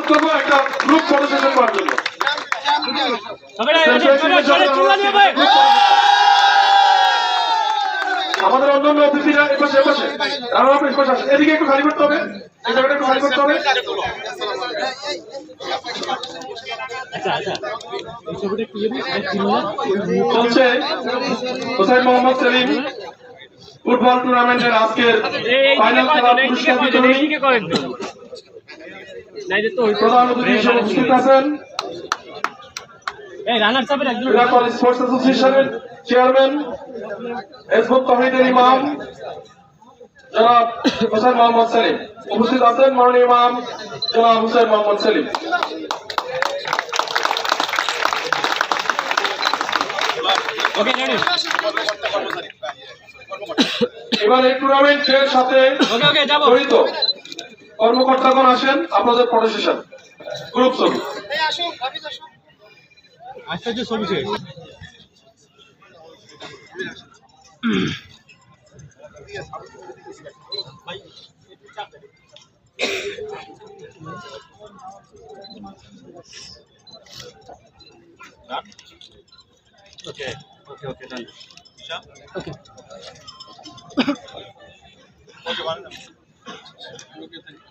অনুরোধ করবো একটা গ্রুপ ফটো সেশন করার জন্য। আমাদের অন্যান্য অতিথিরা এপাশে এপাশে এদিকে একটু খালি করতে হবে, এই জায়গাটা একটু খালি করতে হবে। চলছে হোসেন মোহাম্মদ সেলিম ফুটবল টুর্নামেন্টের আজকের ফাইনাল খেলার পুরস্কার বিতরণী। প্রধান অতিথি হিসেবে উপস্থিত আছেন স্পোর্টস অ্যাসোসিয়েশনের চেয়ারম্যান হিজবুত তৌহিদের ইমাম জনাব হোসেন মোহাম্মদ সেলিম। উপস্থিত আছেন মাননীয় ইমাম জনাব হোসেন মোহাম্মদ সেলিম। এবার এই টুর্নামেন্টের সাথে জড়িত কর্মকর্তাগণ আসেন, আপনাদের ফটো সেশন গ্রুপ ছবি। Okay, done. Okay. Okay, one. Okay, thank you.